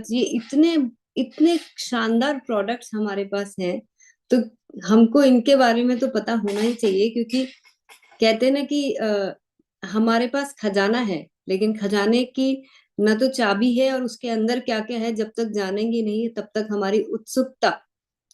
आज ये इतने इतने शानदार प्रोडक्ट्स हमारे पास हैं, तो हमको इनके बारे में तो पता होना ही चाहिए, क्योंकि कहते हैं ना कि हमारे पास खजाना है, लेकिन खजाने की न तो चाबी है और उसके अंदर क्या क्या है जब तक जानेंगे नहीं तब तक हमारी उत्सुकता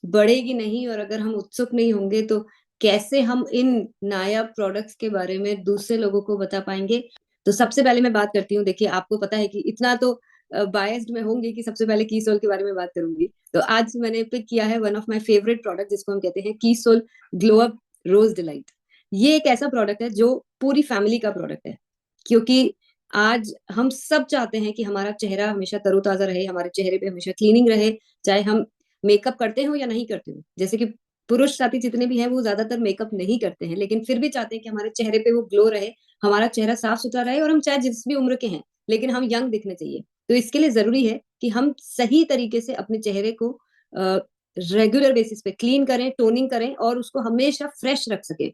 बढ़ेगी नहीं। और अगर हम उत्सुक नहीं होंगे तो कैसे हम इन नायाब प्रोडक्ट्स के बारे में दूसरे लोगों को बता पाएंगे। तो सबसे पहले मैं बात करती हूँ, देखिए आपको पता है कि इतना तो बायस्ड में होंगे कि सबसे पहले कीसोल के बारे में बात करूंगी। तो आज मैंने पिक किया है one of my favourite product, जिसको हम कहते हैं कीसोल ग्लो अप रोज डिलाइट। ये एक ऐसा प्रोडक्ट है जो पूरी फैमिली का प्रोडक्ट है, क्योंकि आज हम सब चाहते हैं कि हमारा चेहरा हमेशा तरोताजा रहे, हमारे चेहरे पे हमेशा क्लीनिंग रहे, चाहे हम मेकअप करते हो या नहीं करते हो। जैसे कि पुरुष साथी जितने भी हैं वो ज्यादातर मेकअप नहीं करते हैं, लेकिन फिर भी चाहते हैं कि हमारे चेहरे पे वो ग्लो रहे, हमारा चेहरा साफ सुथरा रहे, और हम चाहे जिस भी उम्र के हैं लेकिन हम यंग दिखने चाहिए। तो इसके लिए जरूरी है कि हम सही तरीके से अपने चेहरे को रेगुलर बेसिस पे क्लीन करें, टोनिंग करें और उसको हमेशा फ्रेश रख सके।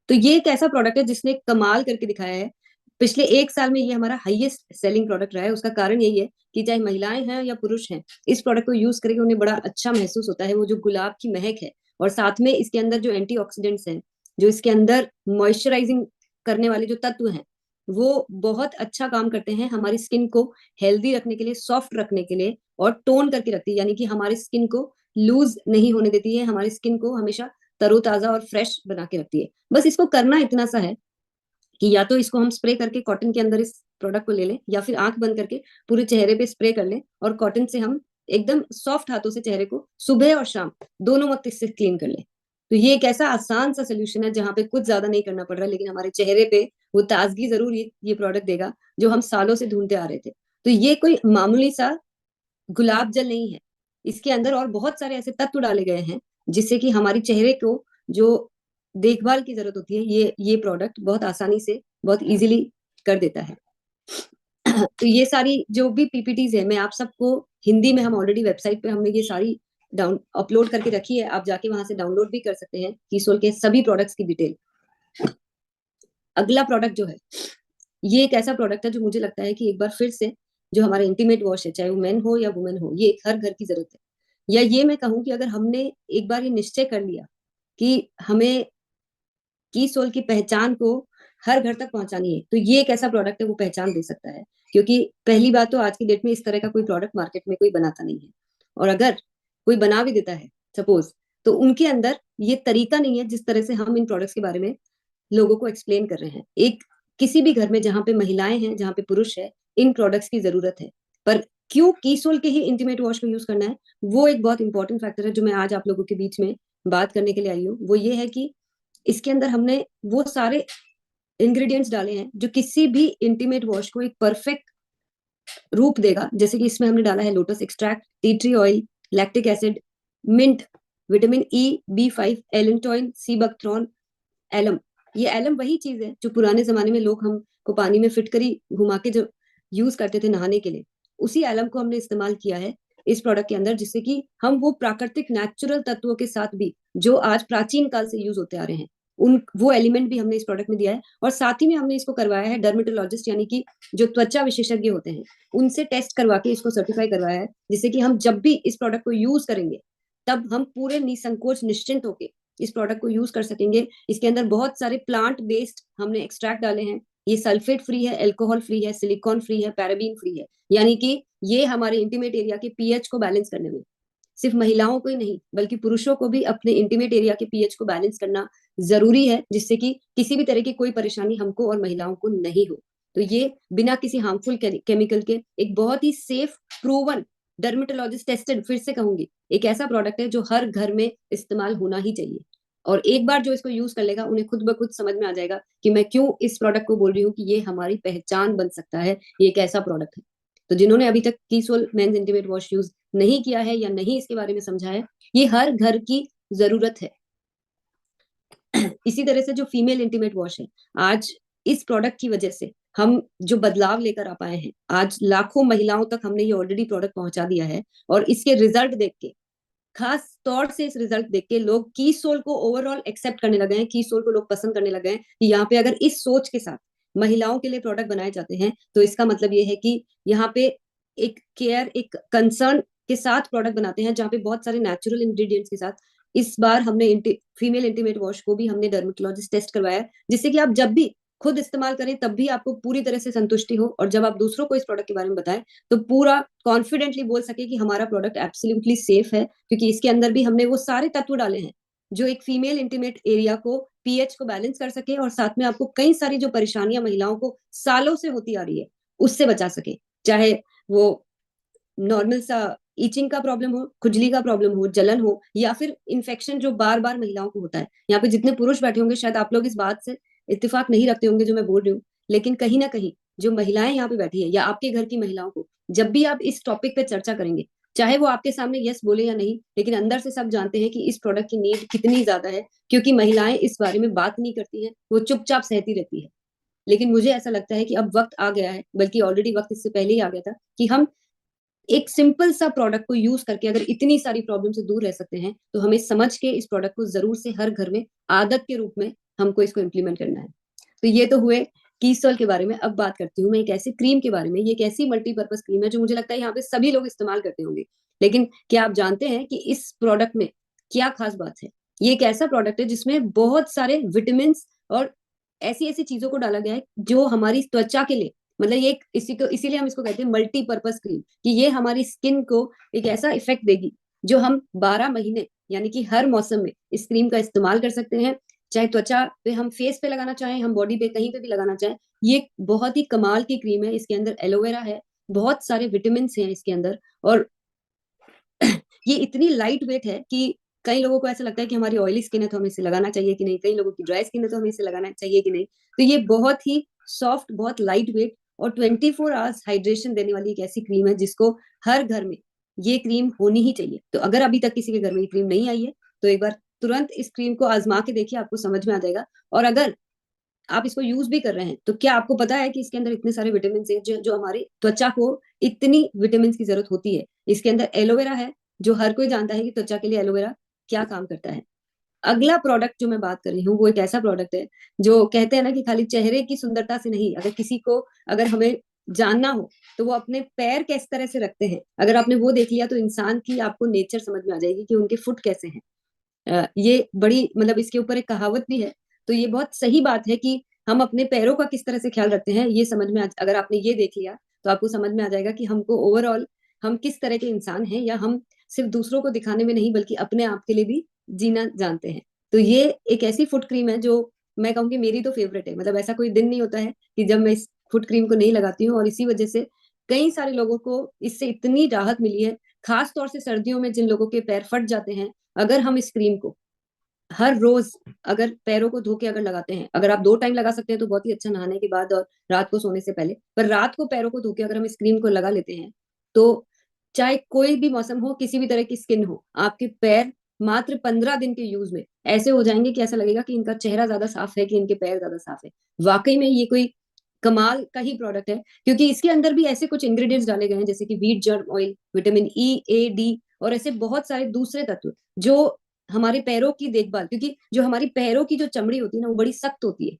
तो ये एक ऐसा प्रोडक्ट है जिसने कमाल करके दिखाया है। पिछले 1 साल में ये हमारा हाईएस्ट सेलिंग प्रोडक्ट रहा है। उसका कारण यही है कि चाहे महिलाएं हैं या पुरुष हैं, इस प्रोडक्ट को यूज करके उन्हें बड़ा अच्छा महसूस होता है। वो जो गुलाब की महक है और साथ में इसके अंदर जो एंटीऑक्सीडेंट्स हैं, जो इसके अंदर मॉइस्चराइजिंग करने वाले जो तत्व हैं, वो बहुत अच्छा काम करते हैं हमारी स्किन को हेल्दी रखने के लिए, सॉफ्ट रखने के लिए, और टोन करके रखती है, यानी कि हमारी स्किन को लूज नहीं होने देती है, हमारी स्किन को हमेशा तरोताजा और फ्रेश बना के रखती है। बस इसको करना इतना सा है कि या तो इसको हम स्प्रे करके कॉटन के अंदर इस प्रोडक्ट को ले लें, या फिर आंख बंद करके पूरे चेहरे पे स्प्रे कर लें और कॉटन से हम एकदम सॉफ्ट हाथों से चेहरे को सुबह और शाम दोनों वक्त इससे क्लीन कर लें। तो ये एक ऐसा आसान सा सोल्यूशन है जहां पे कुछ ज्यादा नहीं करना पड़ रहा है, लेकिन हमारे चेहरे पे वो ताजगी जरूर ये प्रोडक्ट देगा जो हम सालों से ढूंढते आ रहे थे। तो ये कोई मामूली सा गुलाब जल नहीं है, इसके अंदर और बहुत सारे ऐसे तत्व डाले गए हैं जिससे कि हमारी चेहरे को जो देखभाल की जरूरत होती है, ये प्रोडक्ट बहुत आसानी से, बहुत इजीली कर देता है। तो ये सारी जो भी पीपीटीज है, मैं आप सबको हिंदी में, हम ऑलरेडी वेबसाइट पे हमने ये सारी डाउन अपलोड करके रखी है, आप जाके वहां से डाउनलोड भी कर सकते हैं कीसोल के सभी प्रोडक्ट्स की डिटेल। अगला प्रोडक्ट जो है, ये एक ऐसा प्रोडक्ट है जो मुझे लगता है कि एक बार फिर से जो हमारा इंटीमेट वॉश है, चाहे वो मेन हो या वुमेन हो, ये हर घर की जरूरत है। या ये मैं कहूँ कि अगर हमने एक बार ये निश्चय कर लिया कि हमें की सोल की पहचान को हर घर तक पहुंचानी है, तो ये एक ऐसा प्रोडक्ट है वो पहचान दे सकता है। क्योंकि पहली बात तो आज की डेट में इस तरह का कोई प्रोडक्ट मार्केट में कोई बनाता नहीं है, और अगर कोई बना भी देता है सपोज, तो उनके अंदर ये तरीका नहीं है जिस तरह से हम इन प्रोडक्ट्स के बारे में लोगों को एक्सप्लेन कर रहे हैं। एक किसी भी घर में जहां पे महिलाएं हैं, जहां पे पुरुष है, इन प्रोडक्ट्स की जरूरत है। पर क्यों कीसोल के ही इंटीमेट वॉश को यूज करना है, वो एक बहुत इंपॉर्टेंट फैक्टर है जो मैं आज आप लोगों के बीच में बात करने के लिए आई हूँ। वो ये है कि इसके अंदर हमने वो सारे इंग्रेडिएंट्स डाले हैं जो किसी भी इंटीमेट वॉश को एक परफेक्ट रूप देगा। जैसे कि इसमें हमने डाला है lotus extract, tea tree oil, lactic acid, mint, vitamin E, B5, allantoin, sea buckthorn, alum. ये एलम वही चीज है जो पुराने जमाने में लोग हमको पानी में फिटकरी घुमा के जो यूज करते थे नहाने के लिए, उसी एलम को हमने इस्तेमाल किया है इस प्रोडक्ट के अंदर, जिससे कि हम वो प्राकृतिक नेचुरल तत्वों के साथ भी जो आज प्राचीन काल से यूज होते आ रहे हैं, उन वो एलिमेंट भी हमने इस प्रोडक्ट में दिया है। और साथ ही में हमने इसको करवाया है डर्मेटोलॉजिस्ट, यानी कि जो त्वचा विशेषज्ञ होते हैं, उनसे टेस्ट करवा के इसको सर्टिफाई करवाया है, जिससे कि हम जब भी इस प्रोडक्ट को यूज करेंगे तब हम पूरे निसंकोच निश्चिंत होके इस प्रोडक्ट को यूज कर सकेंगे। इसके अंदर बहुत सारे प्लांट बेस्ड हमने एक्सट्रैक्ट डाले हैं। ये सल्फेट फ्री है, अल्कोहल फ्री है, सिलिकॉन फ्री है, पैराबीन फ्री है, यानी कि ये हमारे इंटीमेट एरिया के पीएच को बैलेंस करने में, सिर्फ महिलाओं को ही नहीं बल्कि पुरुषों को भी अपने इंटीमेट एरिया के पीएच को बैलेंस करना जरूरी है, जिससे कि किसी भी तरह की कोई परेशानी हमको और महिलाओं को नहीं हो। तो ये बिना किसी हार्मफुल केमिकल के एक बहुत ही सेफ, प्रूवन, डर्मेटोलॉजिस्ट टेस्टेड, फिर से कहूंगी, एक ऐसा प्रोडक्ट है जो हर घर में इस्तेमाल होना ही चाहिए। और एक बार जो इसको यूज कर लेगा उन्हें खुद ब खुद समझ में आ जाएगा कि मैं क्यों इस प्रोडक्ट को बोल रही हूँ कि ये हमारी पहचान बन सकता है, ये एक ऐसा प्रोडक्ट है। तो जिन्होंने अभी तक कीसोल मेंस इंटीमेट वॉश यूज नहीं किया है या नहीं इसके बारे में समझा है, ये हर घर की जरूरत है। इसी तरह से जो फीमेल इंटीमेट वॉश है, आज इस प्रोडक्ट की वजह से हम जो बदलाव लेकर आ पाए हैं, आज लाखों महिलाओं तक हमने ये ऑलरेडी प्रोडक्ट पहुंचा दिया है। और इसके रिजल्ट देख के, खास तौर से इस रिजल्ट देख के, लोग की सोल को ओवरऑल एक्सेप्ट करने लगे हैं, की सोल को लोग पसंद करने लगे हैं कि यहाँ पे अगर इस सोच के साथ महिलाओं के लिए प्रोडक्ट बनाए जाते हैं तो इसका मतलब ये है कि यहाँ पे एक केयर, एक कंसर्न के साथ प्रोडक्ट बनाते हैं, जहाँ पे बहुत सारे नेचुरल इंग्रेडिएंट्स के साथ। इस बार हमने फीमेल इंटीमेट वॉश को भी हमने डर्मेटोलॉजिस्ट टेस्ट करवाया, जिससे कि आप जब भी खुद इस्तेमाल करें तब भी आपको पूरी तरह से संतुष्टि हो, और जब आप दूसरों को इस प्रोडक्ट के बारे में बताएं तो पूरा कॉन्फिडेंटली बोल सके कि हमारा प्रोडक्ट एब्सोल्युटली सेफ है, क्योंकि इसके अंदर भी हमने वो सारे तत्व डाले हैं जो एक फीमेल इंटीमेट एरिया को, पीएच को बैलेंस कर सके, और साथ में आपको कई सारी जो परेशानियां महिलाओं को सालों से होती आ रही है उससे बचा सके। चाहे वो नॉर्मल सा ईचिंग का प्रॉब्लम हो, खुजली का प्रॉब्लम हो, जलन हो, या फिर इन्फेक्शन जो बार बार महिलाओं को होता है। यहाँ पे जितने पुरुष बैठे होंगे शायद आप लोग इस बात से इत्तेफाक नहीं रखते होंगे जो मैं बोल रही हूँ, लेकिन कहीं ना कहीं जो महिलाएं यहाँ पे बैठी है या आपके घर की महिलाओं को जब भी आप इस टॉपिक पे चर्चा करेंगे, चाहे वो आपके सामने यस बोले या नहीं, लेकिन अंदर से सब जानते हैं कि इस प्रोडक्ट की नीड कितनी ज्यादा है, क्योंकि महिलाएं इस बारे में बात नहीं करती है, वो चुपचाप सहती रहती है। लेकिन मुझे ऐसा लगता है कि अब वक्त आ गया है, बल्कि ऑलरेडी वक्त इससे पहले ही आ गया था, कि हम एक सिंपल सा प्रोडक्ट को यूज करके अगर इतनी सारी प्रॉब्लम से दूर रह सकते हैं, तो हमें समझ के इस प्रोडक्ट को जरूर से हर घर में आदत के रूप में हमको इसको इम्प्लीमेंट करना है। तो ये तो हुए कीसोल के बारे में। अब बात करती हूँ मैं एक ऐसी क्रीम के बारे में। ये एक ऐसी मल्टीपर्पज क्रीम है जो मुझे लगता है यहाँ पे सभी लोग इस्तेमाल करते होंगे, लेकिन क्या आप जानते हैं कि इस प्रोडक्ट में क्या खास बात है? ये एक ऐसा प्रोडक्ट है जिसमें बहुत सारे विटामिन और ऐसी ऐसी चीजों को डाला गया है जो हमारी त्वचा के लिए, मतलब ये एक इसी को, इसीलिए हम इसको कहते हैं मल्टीपर्पज क्रीम, कि ये हमारी स्किन को एक ऐसा इफेक्ट देगी जो हम 12 महीने, यानी कि हर मौसम में इस क्रीम का इस्तेमाल कर सकते हैं। चाहे त्वचा पे, हम फेस पे लगाना चाहें, हम बॉडी पे कहीं पे भी लगाना चाहें, ये बहुत ही कमाल की क्रीम है। इसके अंदर एलोवेरा है, बहुत सारे विटामिन हैं इसके अंदर, और ये इतनी लाइट वेट है कि कई लोगों को ऐसा लगता है कि हमारी ऑयली स्किन है तो हमें इसे लगाना चाहिए कि नहीं, कई लोगों की ड्राई स्किन है तो हमें इसे लगाना चाहिए कि नहीं। तो ये बहुत ही सॉफ्ट, बहुत लाइट वेट और 24 आवर्स हाइड्रेशन देने वाली एक ऐसी क्रीम है जिसको हर घर में ये क्रीम होनी ही चाहिए। तो अगर अभी तक किसी के घर में ये क्रीम नहीं आई है तो एक बार तुरंत इस क्रीम को आजमा के देखिए, आपको समझ में आ जाएगा। और अगर आप इसको यूज भी कर रहे हैं तो क्या आपको पता है कि इसके अंदर इतने सारे विटामिन है जो हमारी त्वचा को इतनी विटामिन की जरूरत होती है। इसके अंदर एलोवेरा है, जो हर कोई जानता है कि त्वचा के लिए एलोवेरा क्या काम करता है। अगला प्रोडक्ट जो मैं बात कर रही हूँ वो एक ऐसा प्रोडक्ट है जो कहते हैं ना कि खाली चेहरे की सुंदरता से नहीं, अगर किसी को, अगर हमें जानना हो तो वो अपने पैर किस तरह से रखते हैं, अगर आपने वो देख लिया तो इंसान की आपको नेचर समझ में आ जाएगी कि उनके फुट कैसे हैं। ये बड़ी, मतलब इसके ऊपर एक कहावत भी है। तो ये बहुत सही बात है कि हम अपने पैरों का किस तरह से ख्याल रखते हैं, ये समझ में अगर आपने ये देख लिया तो आपको समझ में आ जाएगा कि हमको ओवरऑल हम किस तरह के इंसान हैं, या हम सिर्फ दूसरों को दिखाने में नहीं बल्कि अपने आप के लिए भी जीना जानते हैं। तो ये एक ऐसी फुट क्रीम है जो मैं कहूँगी मेरी तो फेवरेट है। मतलब ऐसा कोई दिन नहीं होता है कि जब मैं इस फुट क्रीम को नहीं लगाती हूँ, और इसी वजह से कई सारे लोगों को इससे इतनी राहत मिली है। खास तौर से सर्दियों में जिन लोगों के पैर फट जाते हैं, अगर हम इस क्रीम को हर रोज अगर पैरों को धो के अगर लगाते हैं, अगर आप 2 टाइम लगा सकते हैं तो बहुत ही अच्छा, नहाने के बाद और रात को सोने से पहले, पर रात को पैरों को धो के अगर हम इस क्रीम को लगा लेते हैं तो चाहे कोई भी मौसम हो, किसी भी तरह की स्किन हो, आपके पैर मात्र 15 दिन के यूज में ऐसे हो जाएंगे कि ऐसा लगेगा कि इनका चेहरा ज्यादा साफ है कि इनके पैर ज्यादा साफ है। वाकई में ये कोई कमाल का ही प्रोडक्ट है, क्योंकि इसके अंदर भी ऐसे कुछ इंग्रेडिएंट्स डाले गए हैं जैसे कि wheat germ oil, vitamin E, A, D और ऐसे बहुत सारे दूसरे तत्व जो हमारे पैरों की देखभाल, क्योंकि जो हमारी पैरों की जो चमड़ी होती है ना वो बड़ी सख्त होती है,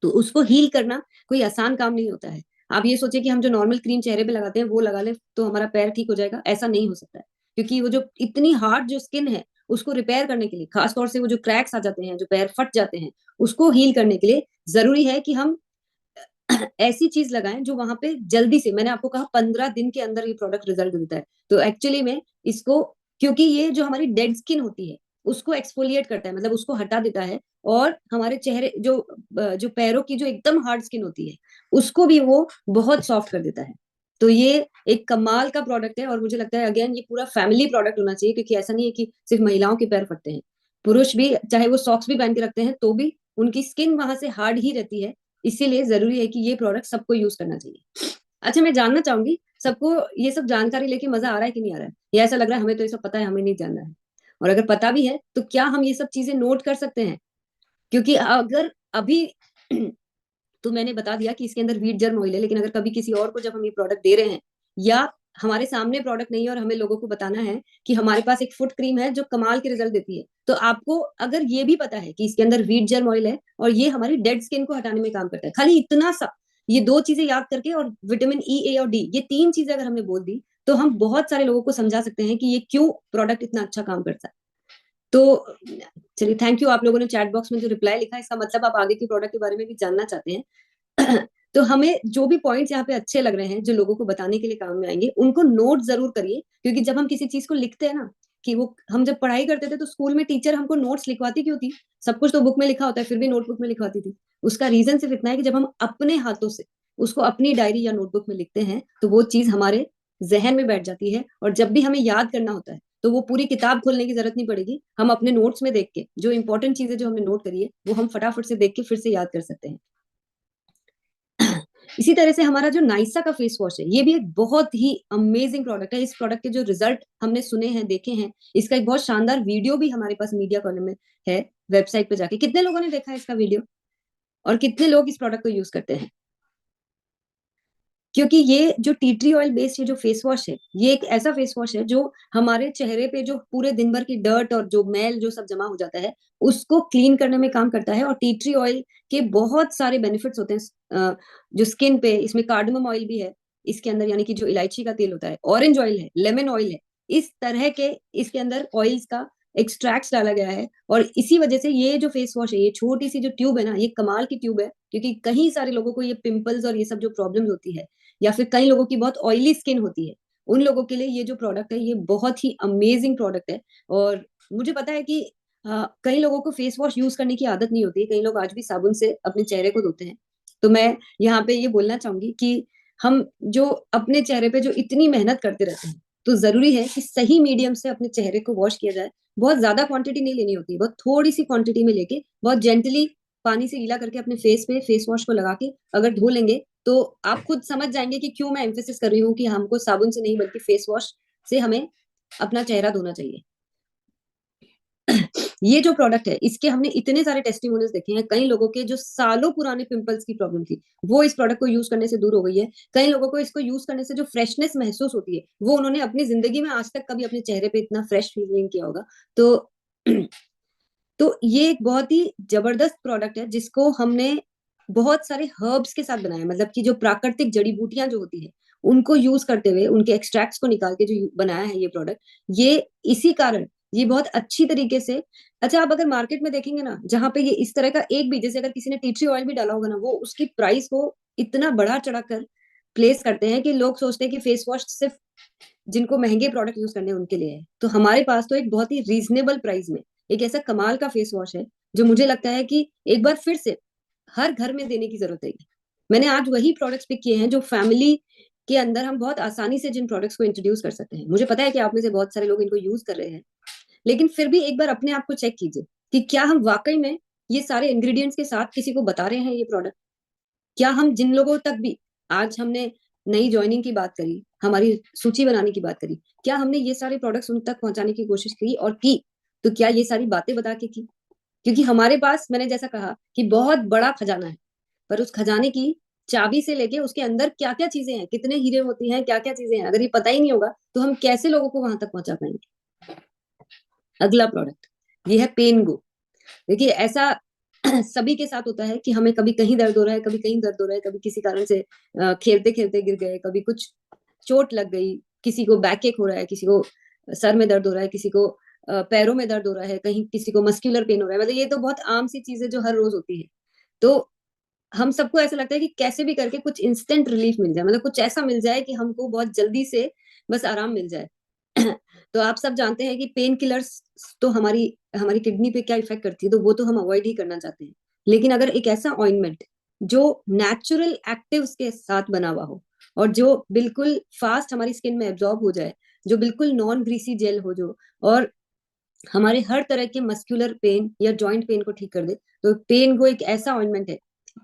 तो उसको हील करना कोई आसान काम नहीं होता है। आप ये सोचिए कि हम जो नॉर्मल क्रीम चेहरे पे लगाते हैं वो लगा ले तो हमारा पैर ठीक हो जाएगा, ऐसा नहीं हो सकता है। क्योंकि वो जो इतनी हार्ड जो स्किन है उसको रिपेयर करने के लिए, खासतौर से वो जो क्रैक्स आ जाते हैं, जो पैर फट जाते हैं, उसको हील करने के लिए जरूरी है कि हम ऐसी चीज लगाएं जो वहां पे जल्दी से, मैंने आपको कहा 15 दिन के अंदर ये प्रोडक्ट रिजल्ट देता है। तो एक्चुअली में इसको, क्योंकि ये जो हमारी डेड स्किन होती है उसको एक्सफोलिएट करता है, मतलब उसको हटा देता है, और हमारे चेहरे जो पैरों की जो एकदम हार्ड स्किन होती है उसको भी वो बहुत सॉफ्ट कर देता है। तो ये एक कमाल का प्रोडक्ट है, और मुझे लगता है अगेन ये पूरा फैमिली प्रोडक्ट होना चाहिए, क्योंकि ऐसा नहीं है कि सिर्फ महिलाओं के पैर फटते हैं, पुरुष भी चाहे वो सॉक्स भी पहन के रखते हैं तो भी उनकी स्किन वहां से हार्ड ही रहती है। इसीलिए जरूरी है कि ये प्रोडक्ट सबको यूज करना चाहिए। अच्छा, मैं जानना चाहूंगी सबको ये सब जानकारी लेके मजा आ रहा है कि नहीं आ रहा है, या ऐसा लग रहा है हमें तो ये सब पता है, हमें नहीं जानना है? और अगर पता भी है तो क्या हम ये सब चीजें नोट कर सकते हैं? क्योंकि अगर अभी तो मैंने बता दिया कि इसके अंदर व्हीट जर्म ऑयल है, लेकिन अगर कभी किसी और को जब हम ये प्रोडक्ट दे रहे हैं, या हमारे सामने प्रोडक्ट नहीं है और हमें लोगों को बताना है कि हमारे पास एक फुट क्रीम है जो कमाल के रिजल्ट देती है, तो आपको अगर ये भी पता है कि इसके अंदर व्हीट जर्म ऑयल है और ये हमारी डेड स्किन को हटाने में काम करता है, खाली इतना सा ये 2 चीजें याद करके और विटामिन ई, ए और डी, ये 3 चीजें अगर हमने बोल दी तो हम बहुत सारे लोगों को समझा सकते हैं कि ये क्यों प्रोडक्ट इतना अच्छा काम करता है। तो चलिए, थैंक यू। आप लोगों ने चैट बॉक्स में जो रिप्लाई लिखा है, इसका मतलब आप आगे के प्रोडक्ट के बारे में भी जानना चाहते हैं। तो हमें जो भी पॉइंट्स यहाँ पे अच्छे लग रहे हैं, जो लोगों को बताने के लिए काम में आएंगे, उनको नोट जरूर करिए। क्योंकि जब हम किसी चीज को लिखते हैं ना, कि वो हम जब पढ़ाई करते थे तो स्कूल में टीचर हमको नोट्स लिखवाती क्यों थी? सब कुछ तो बुक में लिखा होता है, फिर भी नोटबुक में लिखवाती थी। उसका रीजन सिर्फ इतना है कि जब हम अपने हाथों से उसको अपनी डायरी या नोटबुक में लिखते हैं तो वो चीज हमारे जहन में बैठ जाती है, और जब भी हमें याद करना होता है तो वो पूरी किताब खोलने की जरूरत नहीं पड़ेगी। हम अपने नोट्स में देख के जो इंपॉर्टेंट चीजें जो हमने नोट करी है वो हम फटाफट से देख के फिर से याद कर सकते हैं। इसी तरह से हमारा जो नाइसा का फेस वॉश है, ये भी एक बहुत ही अमेजिंग प्रोडक्ट है। इस प्रोडक्ट के जो रिजल्ट हमने सुने हैं, देखे हैं, इसका एक बहुत शानदार वीडियो भी हमारे पास मीडिया कॉलम में है, वेबसाइट पे जाके। कितने लोगों ने देखा है इसका वीडियो, और कितने लोग इस प्रोडक्ट को यूज करते हैं? क्योंकि ये जो टी ट्री ऑयल बेस्ड ये जो फेस वॉश है, ये एक ऐसा फेस वॉश है जो हमारे चेहरे पे जो पूरे दिन भर की डर्ट और जो मैल जो सब जमा हो जाता है, उसको क्लीन करने में काम करता है। और टी ट्री ऑयल के बहुत सारे बेनिफिट्स होते हैं जो स्किन पे। इसमें कार्डमम ऑयल भी है इसके अंदर, यानी कि जो इलायची का तेल होता है, ऑरेंज ऑयल है, लेमन ऑयल है, इस तरह के इसके अंदर ऑयल्स का एक्सट्रैक्ट डाला गया है। और इसी वजह से ये जो फेस वॉश है, ये छोटी सी जो ट्यूब है ना, ये कमाल की ट्यूब है। क्योंकि कई सारे लोगों को ये पिंपल्स और ये सब जो प्रॉब्लम होती है, या फिर कई लोगों की बहुत ऑयली स्किन होती है, उन लोगों के लिए ये जो प्रोडक्ट है, ये बहुत ही अमेजिंग प्रोडक्ट है। और मुझे पता है कि कई लोगों को फेस वॉश यूज करने की आदत नहीं होती है, कई लोग आज भी साबुन से अपने चेहरे को धोते हैं। तो मैं यहाँ पे ये बोलना चाहूंगी कि हम जो अपने चेहरे पे जो इतनी मेहनत करते रहते हैं, तो जरूरी है कि सही मीडियम से अपने चेहरे को वॉश किया जाए। बहुत ज्यादा क्वांटिटी नहीं लेनी होती है, बहुत थोड़ी सी क्वांटिटी में लेके बहुत जेंटली पानी से गीला करके अपने फेस पे फेस वॉश को लगा के अगर धो लेंगे, तो आप खुद समझ जाएंगे कि क्यों मैं एम्फेसिस कर रही हूँ कि हमको साबुन से नहीं बल्कि फेस वॉश से हमें अपना चेहरा धोना चाहिए। ये जो प्रोडक्ट है, इसके हमने इतने सारे टेस्टिमोनियल्स देखे हैं। कई लोगों के जो सालों पुराने पिंपल्स की प्रॉब्लम थी, वो इस प्रोडक्ट को यूज करने से दूर हो गई है। कई लोगों को इसको यूज करने से जो फ्रेशनेस महसूस होती है, वो उन्होंने अपनी जिंदगी में आज तक कभी अपने चेहरे पे इतना फ्रेश फील नहीं किया होगा। तो तो ये एक बहुत ही जबरदस्त प्रोडक्ट है, जिसको हमने बहुत सारे हर्ब्स के साथ बनाया है। मतलब कि जो प्राकृतिक जड़ी बूटियां जो होती है, उनको यूज करते हुए, उनके एक्सट्रैक्ट्स को निकाल के जो बनाया है ये प्रोडक्ट, ये इसी कारण ये बहुत अच्छी तरीके से। अच्छा, आप अगर मार्केट में देखेंगे ना, जहाँ पे ये इस तरह का एक भी, जैसे अगर किसी ने टी ट्री ऑयल भी डाला होगा ना, वो उसकी प्राइस को इतना बढ़ा चढ़ा कर प्लेस करते हैं कि लोग सोचते हैं कि फेस वॉश सिर्फ जिनको महंगे प्रोडक्ट यूज करने हैं उनके लिए है। तो हमारे पास तो एक बहुत ही रीजनेबल प्राइस में एक ऐसा कमाल का फेस वॉश है, जो मुझे लगता है कि एक बार फिर से हर घर में देने की जरूरत है। मैंने आज वही प्रोडक्ट्स पिक किए हैं जो फैमिली के अंदर हम बहुत आसानी से जिन प्रोडक्ट्स को इंट्रोड्यूस कर सकते हैं। मुझे पता है कि आप में से बहुत सारे लोग इनको यूज कर रहे हैं, लेकिन फिर भी एक बार अपने आप को चेक कीजिए कि क्या हम वाकई में ये सारे इंग्रेडिएंट्स के साथ किसी को बता रहे हैं ये प्रोडक्ट। क्या हम जिन लोगों तक भी, आज हमने नई ज्वाइनिंग की बात करी, हमारी सूची बनाने की बात करी, क्या हमने ये सारे प्रोडक्ट्स उन तक पहुंचाने की कोशिश की? और की तो क्या ये सारी बातें बता के की? क्योंकि हमारे पास, मैंने जैसा कहा कि बहुत बड़ा खजाना है, पर उस खजाने की चाबी से लेके उसके अंदर क्या क्या चीजें हैं, कितने हीरे होती हैं, क्या क्या चीजें हैं, अगर ये पता ही नहीं होगा तो हम कैसे लोगों को वहां तक पहुंचा पाएंगे? अगला प्रोडक्ट ये है पेन गो। देखिए, ऐसा सभी के साथ होता है कि हमें कभी कहीं दर्द हो रहा है, कभी कहीं दर्द हो रहा है, कभी किसी कारण से खेलते खेलते गिर गए, कभी कुछ चोट लग गई, किसी को बैक एक हो रहा है, किसी को सर में दर्द हो रहा है, किसी को पैरों में दर्द हो रहा है, कहीं किसी को मस्कुलर पेन हो रहा है। मतलब ये तो बहुत आम सी चीजें जो हर रोज होती है। तो हम सबको ऐसा लगता है कि कैसे भी करके कुछ इंस्टेंट रिलीफ मिल जाए, मतलब कुछ ऐसा मिल जाए कि हमको बहुत जल्दी से बस आराम मिल जाए। तो आप सब जानते हैं कि पेन किलर्स तो हमारी हमारी किडनी पे क्या इफेक्ट करती है, तो वो तो हम अवॉइड ही करना चाहते हैं। लेकिन अगर एक ऐसा ऑइंटमेंट जो नेचुरल एक्टिव्स के साथ बना हुआ हो, और जो बिल्कुल फास्ट हमारी स्किन में एब्जॉर्ब हो जाए, जो बिल्कुल नॉन ग्रीसी जेल हो, जो और हमारे हर तरह के मस्कुलर पेन या जॉइंट पेन को ठीक कर दे, तो पेन गो एक ऐसा ऑइंटमेंट है।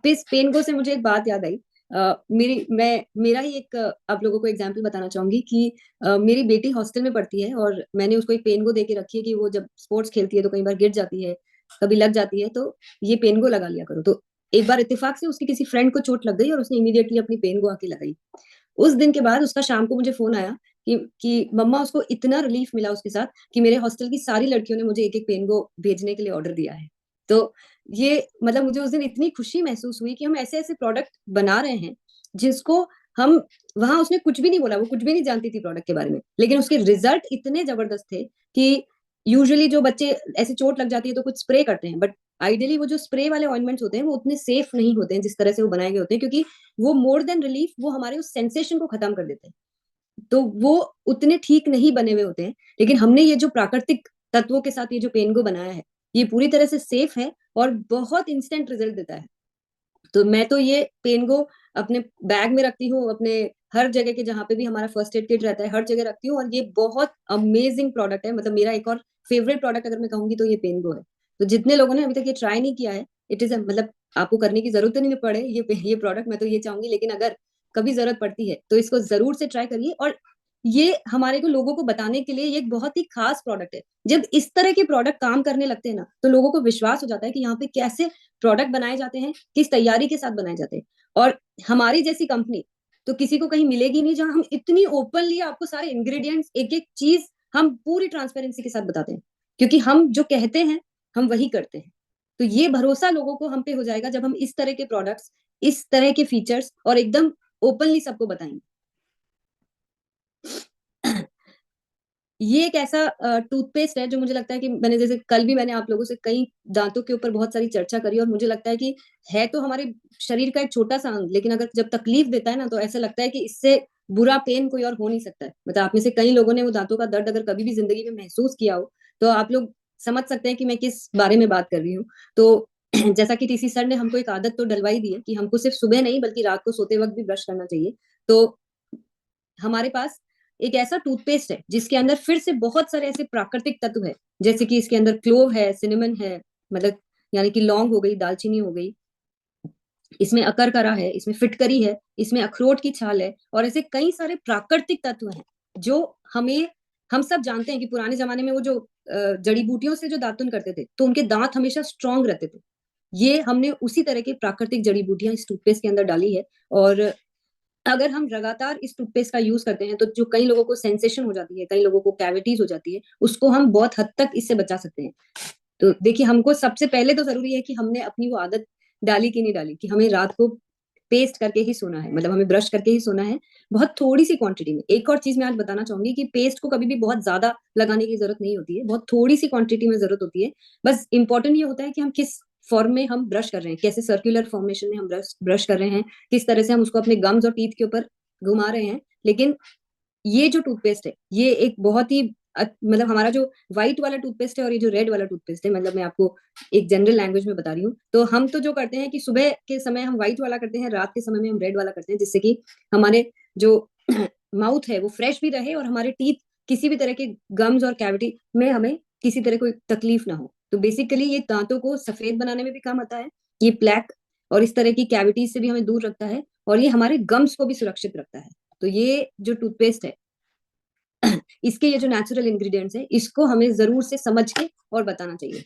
इस पेन गो से मुझे एक बात याद आई। मेरा ही एक आप लोगों को एग्जांपल बताना चाहूंगी कि मेरी बेटी हॉस्टल में पढ़ती है, और मैंने उसको एक पेन गो दे के रखी है कि वो जब स्पोर्ट्स खेलती है तो कई बार गिर जाती है, कभी लग जाती है, तो ये पेन गो लगा लिया करो। तो एक बार इत्तेफाक से उसकी किसी फ्रेंड को चोट लग गई और उसने इमीडिएटली अपनी पेन गो आके लगाई। उस दिन के बाद उसका शाम को मुझे फोन आया कि मम्मा, उसको इतना रिलीफ मिला उसके साथ कि मेरे हॉस्टल की सारी लड़कियों ने मुझे एक एक पेन गो भेजने के लिए ऑर्डर दिया है। तो ये मतलब मुझे उस दिन इतनी खुशी महसूस हुई कि हम ऐसे-ऐसे प्रोडक्ट बना रहे हैं, जिसको हम वहाँ उसने कुछ भी नहीं बोला, वो कुछ भी नहीं जानती थी प्रोडक्ट के बारे में। लेकिन उसके रिज़ल्ट इतने ज़बरदस्त थे कि यूजुअली जो बच्चे ऐसे चोट लग जाती है तो कुछ स्प्रे करते हैं, बट आइडियली वो जो स्प्रे वाले ऑइंटमेंट्स होते हैं, वो उतने सेफ नहीं होते हैं जिस तरह से वो बनाए गए होते हैं, क्योंकि वो मोर देन रिलीफ वो हमारे उस सेंसेशन को खत्म कर देते हैं। तो वो उतने ठीक नहीं बने हुए होते हैं। लेकिन हमने ये जो प्राकृतिक तत्वों के साथ ये जो पेंगो बनाया है, ये पूरी तरह से सेफ है और बहुत इंस्टेंट रिजल्ट देता है। तो मैं तो ये पेनगो अपने बैग में रखती हूँ, अपने हर जगह के जहाँ पे भी हमारा फर्स्ट एड किट रहता है, हर जगह रखती हूँ और ये बहुत अमेजिंग प्रोडक्ट है। मतलब मेरा एक और फेवरेट प्रोडक्ट अगर मैं कहूँगी तो ये पेनगो है। तो जितने लोगों ने अभी तक ये ट्राई नहीं किया है, इट इज़ अ मतलब आपको करने की ज़रूरत नहीं पड़े ये प्रोडक्ट, मैं तो ये चाहूँगी, लेकिन अगर कभी ज़रूरत पड़ती है, तो इसको ज़रूर से ट्राई करिए। और ये हमारे को लोगों को बताने के लिए ये एक बहुत ही खास प्रोडक्ट है। जब इस तरह के प्रोडक्ट काम करने लगते हैं ना, तो लोगों को विश्वास हो जाता है कि यहाँ पे कैसे प्रोडक्ट बनाए जाते हैं, किस तैयारी के साथ बनाए जाते हैं। और हमारी जैसी कंपनी तो किसी को कहीं मिलेगी नहीं, जहाँ हम इतनी ओपनली आपको सारे इंग्रेडिएंट्स, एक-एक चीज़ हम पूरी ट्रांसपेरेंसी के साथ बताते हैं। क्योंकि हम जो कहते हैं, हम वही करते हैं। तो ये भरोसा लोगों को हम पे हो जाएगा जब हम इस तरह के प्रोडक्ट्स, इस तरह के फीचर्स और एकदम ओपनली सबको बताएँगे। ये एक ऐसा टूथपेस्ट है जो मुझे लगता है कि मैंने जैसे कल भी मैंने आप लोगों से कई दाँतों के ऊपर बहुत सारी चर्चा करी और मुझे लगता है कि है तो हमारे शरीर का एक छोटा-सा अंग, लेकिन अगर जब तकलीफ देता है ना, तो ऐसा लगता है कि इससे बुरा पेन कोई और हो नहीं सकता है। मतलब आप में से कई लोगों ने वो दाँतों का दर्द अगर कभी भी ज़िंदगी में महसूस किया हो, तो आप लोग समझ सकते हैं कि मैं किस बारे में बात कर रही हूँ। तो जैसा कि टीसी सर ने हमको एक आदत तो डलवाई दी है कि हमको सिर्फ सुबह नहीं बल्कि रात को सोते वक़्त भी ब्रश करना चाहिए। तो हमारे पास एक ऐसा टूथपेस्ट है जिसके अंदर फिर से बहुत सारे ऐसे प्राकृतिक तत्व है, जैसे कि इसके अंदर क्लोव है, सिनेमन है, मतलब यानी कि लौंग हो गई, दालचीनी हो गई, इसमें अकरकरा है, इसमें फिटकरी है, इसमें अखरोट की छाल है और ऐसे कई सारे प्राकृतिक तत्व हैं जो हमें हम सब जानते हैं कि पुराने जमाने में वो जो जड़ी बूटियों से जो दातुन करते थे, तो उनके दांत हमेशा स्ट्रांग रहते थे। ये हमने उसी तरह की प्राकृतिक जड़ी बूटियां इस टूथपेस्ट के अंदर डाली है। और अगर हम लगातार इस टूथपेस्ट का यूज़ करते हैं, तो जो कई लोगों को सेंसेशन हो जाती है, कई लोगों को कैविटीज़ हो जाती है, उसको हम बहुत हद तक इससे बचा सकते हैं। तो देखिए, हमको सबसे पहले तो ज़रूरी है कि हमने अपनी वो आदत डाली कि नहीं डाली, कि हमें रात को पेस्ट करके ही सोना है, मतलब हमें ब्रश करके ही सोना है, बहुत थोड़ी-सी क्वांटिटी में। एक और चीज़ मैं आज बताना चाहूँगी कि पेस्ट को कभी भी बहुत ज़्यादा लगाने की ज़रूरत नहीं होती है, बहुत थोड़ी-सी क्वांटिटी में ज़रूरत होती है। बस इम्पोर्टेंट ये होता है कि हम किस फॉर्म में हम ब्रश कर रहे हैं, कैसे सर्कुलर फॉर्मेशन में हम ब्रश ब्रश कर रहे हैं, किस तरह से हम उसको अपने गम्स और टीथ के ऊपर घुमा रहे हैं। लेकिन ये जो टूथपेस्ट है, ये एक बहुत ही मतलब हमारा जो व्हाइट वाला टूथपेस्ट है और ये जो रेड वाला टूथपेस्ट है, मतलब मैं आपको एक जनरल लैंग्वेज में बता रही हूँ। तो हम तो जो करते हैं कि सुबह के समय हम व्हाइट वाला करते हैं, रात के समय में हम रेड वाला करते हैं, जिससे कि हमारे जो माउथ है वो फ्रेश भी रहे और हमारे टीथ किसी भी तरह के गम्स और कैविटी में हमें किसी तरह कोई तकलीफ ना हो। तो बेसिकली ये दाँतों को सफेद बनाने में भी काम आता है। ये प्लेक और इस तरह की कैविटीज़ से भी हमें दूर रखता है और ये हमारे गम्स को भी सुरक्षित रखता है। तो ये जो टूथपेस्ट है, इसके ये जो नेचुरल इंग्रीडिएंट्स हैं, इसको हमें ज़रूर से समझ के और बताना चाहिए।